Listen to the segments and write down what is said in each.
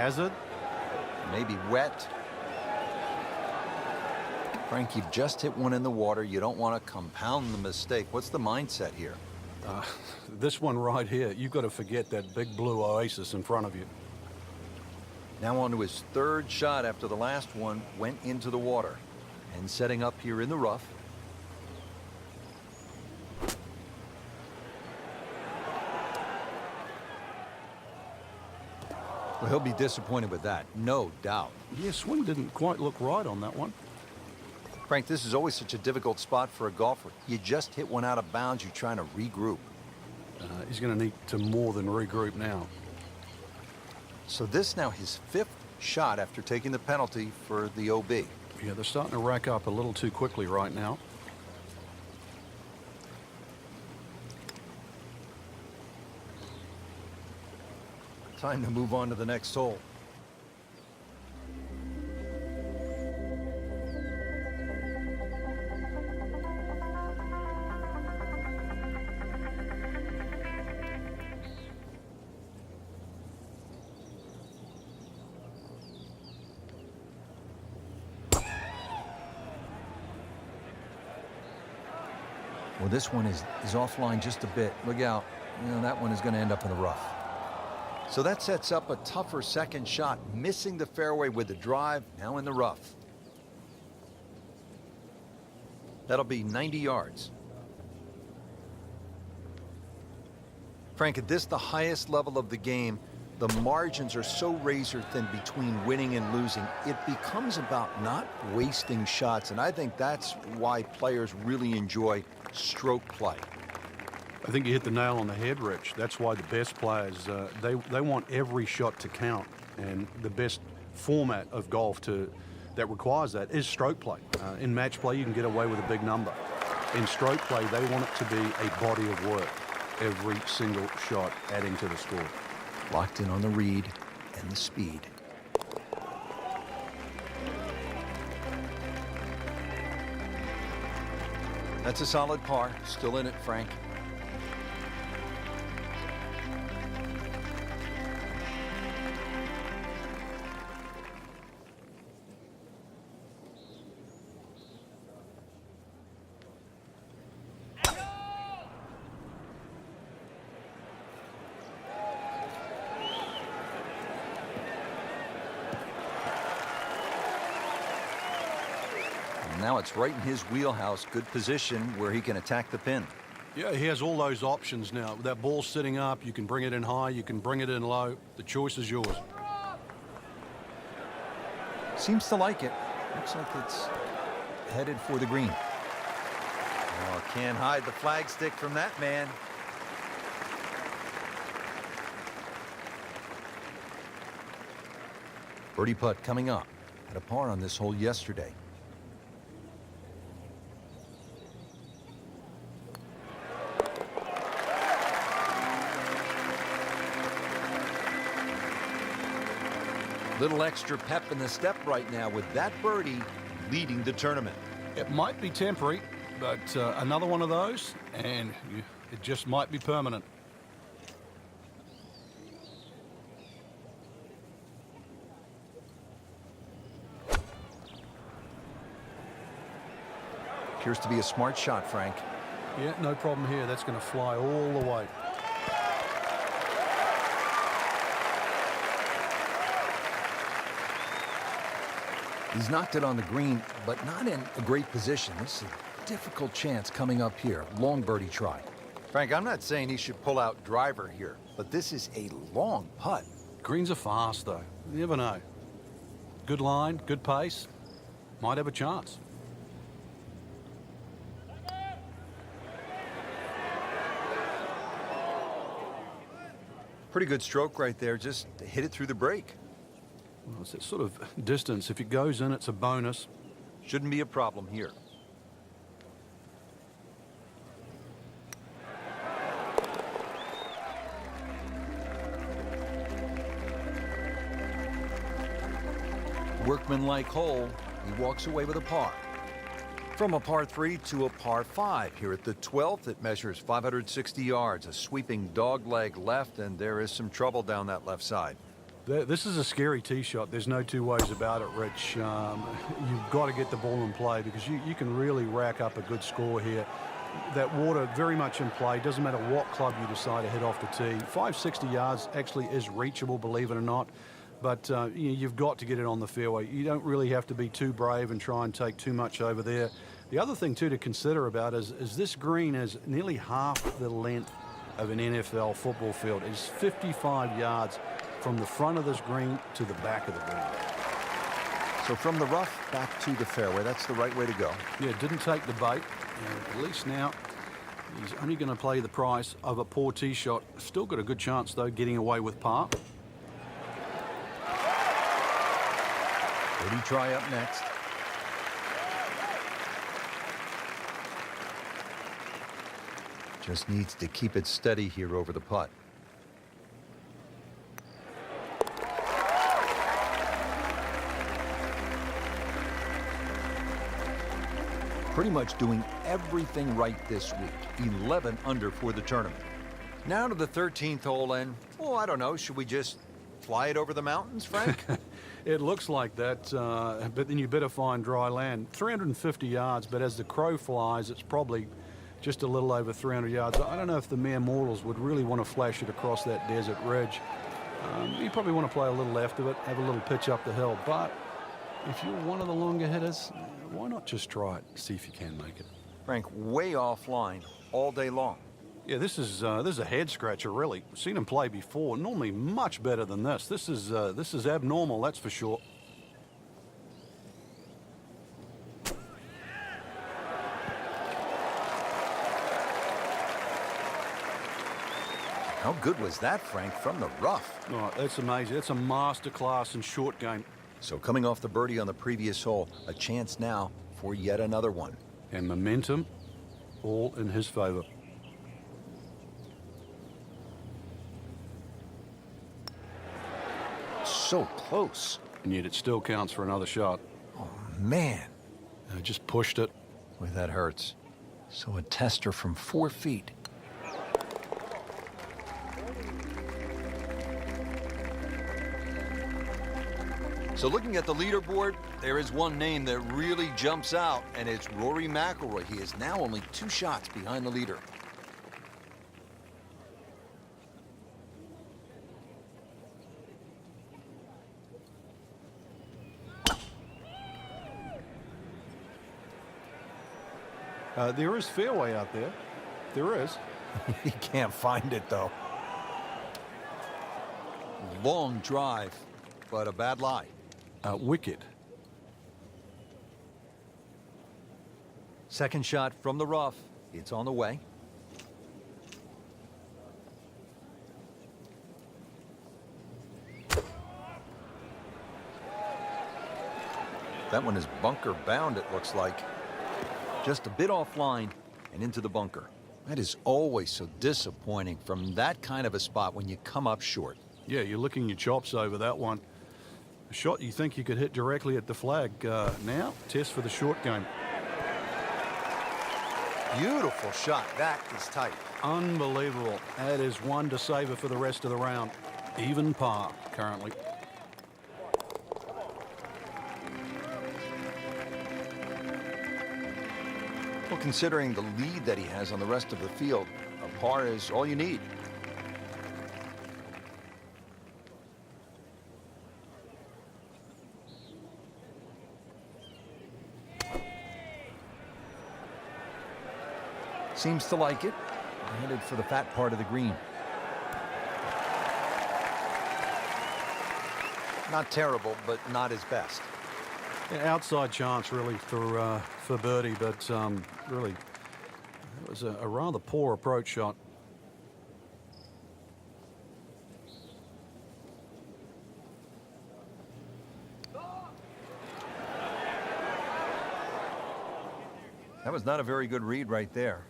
hazard? Maybe wet. Frank, you've just hit one in the water. You don't want to compound the mistake. What's the mindset here? This one right here, you've got to forget that big blue oasis in front of you. Now on to his third shot after the last one went into the water. And setting up here in the rough. Well, he'll be disappointed with that, no doubt. Yeah, swing didn't quite look right on that one. Frank, this is always such a difficult spot for a golfer. You just hit one out of bounds, you're trying to regroup. He's going to need to more than regroup now. So this now his 5th shot after taking the penalty for the OB. Yeah, they're starting to rack up a little too quickly right now. Time to move on to the next hole. Well, this one is offline just a bit. Look out. You know, that one is going to end up in the rough. So that sets up a tougher second shot, missing the fairway with the drive, now in the rough. That'll be 90 yards. Frank, at this, the highest level of the game, the margins are so razor thin between winning and losing. It becomes about not wasting shots, and I think that's why players really enjoy stroke play. I think you hit the nail on the head, Rich. That's why the best players, they want every shot to count. And the best format of golf that requires that is stroke play. In match play, you can get away with a big number. In stroke play, they want it to be a body of work. Every single shot adding to the score. Locked in on the read and the speed. That's a solid par. Still in it, Frank. Now it's right in his wheelhouse. Good position where he can attack the pin. Yeah, he has all those options now. With that ball sitting up, you can bring it in high, you can bring it in low. The choice is yours. Seems to like it. Looks like it's headed for the green. Oh, can't hide the flagstick from that man. Birdie putt coming up. Had a par on this hole yesterday. Little extra pep in the step right now with that birdie leading the tournament. It might be temporary, but another one of those, and it just might be permanent. Appears to be a smart shot, Frank. Yeah, no problem here. That's going to fly all the way. He's knocked it on the green, but not in a great position. This is a difficult chance coming up here. Long birdie try. Frank, I'm not saying he should pull out driver here, but this is a long putt. Greens are fast, though. You never know. Good line, good pace. Might have a chance. Pretty good stroke right there. Just hit it through the break. Well, it's that sort of distance. If it goes in, it's a bonus. Shouldn't be a problem here. Workmanlike hole. He walks away with a par. From a par 3 to a par 5 here at the 12th. It measures 560 yards. A sweeping dogleg left, and there is some trouble down that left side. This is a scary tee shot. There's no two ways about it, Rich. You've got to get the ball in play because you can really rack up a good score here. That water very much in play. Doesn't matter what club you decide to hit off the tee. 560 yards actually is reachable, believe it or not. But you've got to get it on the fairway. You don't really have to be too brave and try and take too much over there. The other thing, too, to consider about is this green is nearly half the length of an NFL football field. It's 55 yards from the front of this green to the back of the green. So from the rough back to the fairway, that's the right way to go. Yeah, didn't take the bait. And at least now he's only going to play the price of a poor tee shot. Still got a good chance, though, getting away with par. Birdie try up next. Just needs to keep it steady here over the putt. Pretty much doing everything right this week. 11 under for the tournament. Now to the 13th hole, and, oh, I don't know, should we just fly it over the mountains, Frank? It looks like that, but then you better find dry land. 350 yards, but as the crow flies, it's probably just a little over 300 yards. I don't know if the mere mortals would really want to flash it across that desert ridge. You probably want to play a little left of it, have a little pitch up the hill, but if you're one of the longer hitters, why not just try it, see if you can make it. Frank, way offline all day long. Yeah, this is a head scratcher, really. I've seen him play before. Normally much better than this. This is abnormal, that's for sure. How good was that, Frank, from the rough? Oh, that's amazing. That's a masterclass in short game. So coming off the birdie on the previous hole, a chance now for yet another one. And momentum all in his favor. So close. And yet it still counts for another shot. Oh, man. Just pushed it. Boy, that hurts. So a tester from 4 feet. So looking at the leaderboard, there is one name that really jumps out, and it's Rory McIlroy. He is now only 2 shots behind the leader. There is fairway out there. There is. He can't find it, though. Long drive, but a bad lie. Wicked. Second shot from the rough. It's on the way. That one is bunker bound, it looks like. Just a bit offline and into the bunker. That is always so disappointing from that kind of a spot when you come up short. Yeah, you're licking your chops over that one. A shot you think you could hit directly at the flag. Now, test for the short game. Beautiful shot. That is tight. Unbelievable. That is one to savor for the rest of the round. Even par currently. Well, considering the lead that he has on the rest of the field, a par is all you need. Seems to like it. Headed for the fat part of the green. Not terrible, but not his best. Yeah, outside chance really for birdie, but really it was a rather poor approach shot. That was not a very good read right there.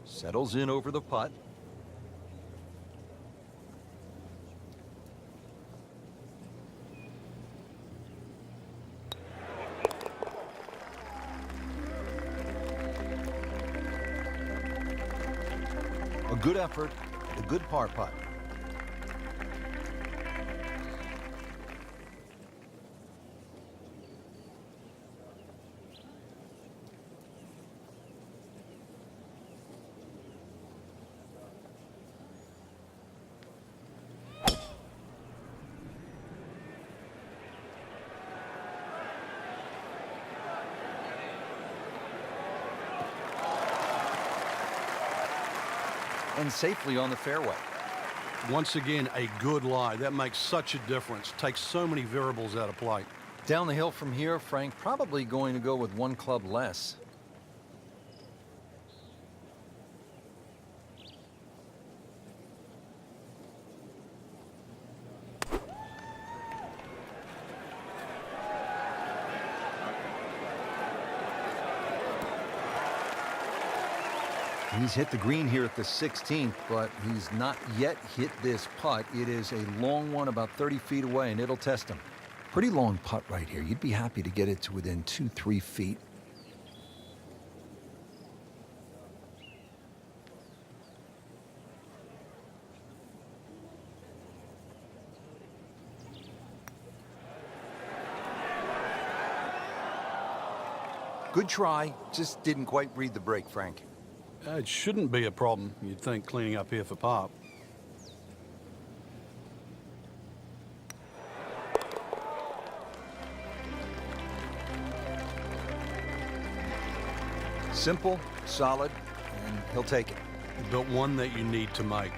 Settles in over the putt. good effort, and a good par putt. And safely on the fairway. Once again, a good lie. That makes such a difference. Takes so many variables out of play. Down the hill from here, Frank, probably going to go with one club less. He's hit the green here at the 16th, but he's not yet hit this putt. It is a long one, about 30 feet away, and it'll test him. Pretty long putt right here. You'd be happy to get it to within 2-3 feet. Good try, just didn't quite read the break, Frank. It shouldn't be a problem, you'd think, cleaning up here for par. Simple, solid, and he'll take it. But one that you need to make.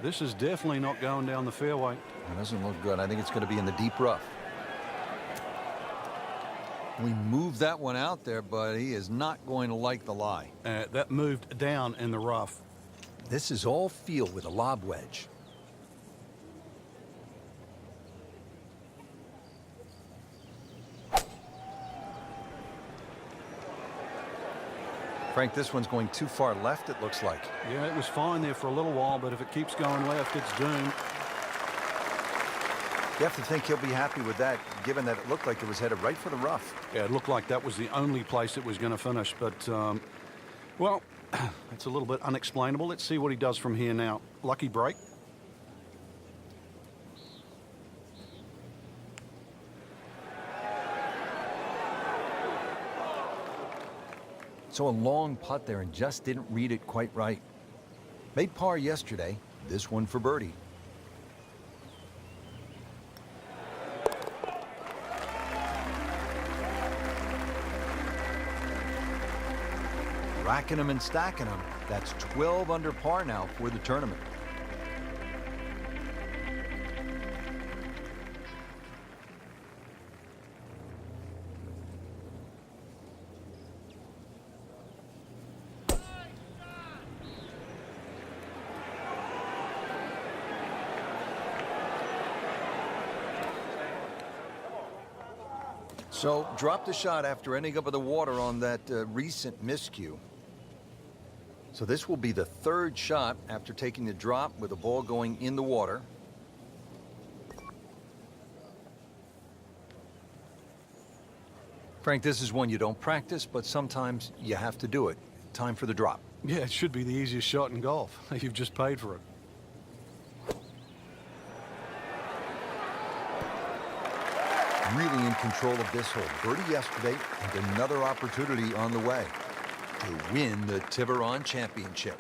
This is definitely not going down the fairway. It doesn't look good. I think it's going to be in the deep rough. We moved that one out there, but he is not going to like the lie. That moved down in the rough. This is all feel with a lob wedge. Frank, this one's going too far left, it looks like. Yeah, it was fine there for a little while, but if it keeps going left, it's doomed. You have to think he'll be happy with that, given that it looked like it was headed right for the rough. Yeah, it looked like that was the only place it was going to finish, but, well, it's a little bit unexplainable. Let's see what he does from here now. Lucky break. So a long putt there and just didn't read it quite right. Made par yesterday, this one for birdie. Racking them and stacking them. That's 12 under par now for the tournament. So dropped the shot after ending up with the water on that recent miscue. So this will be the third shot after taking the drop with the ball going in the water. Frank, this is one you don't practice, but sometimes you have to do it. Time for the drop. Yeah, it should be the easiest shot in golf. You've just paid for it. Really in control of this hole. Birdie yesterday and another opportunity on the way to win the Tiburon Championship.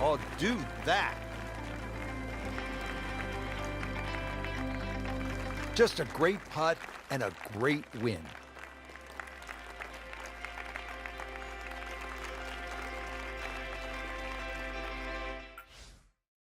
Oh, do that. Just a great putt and a great win.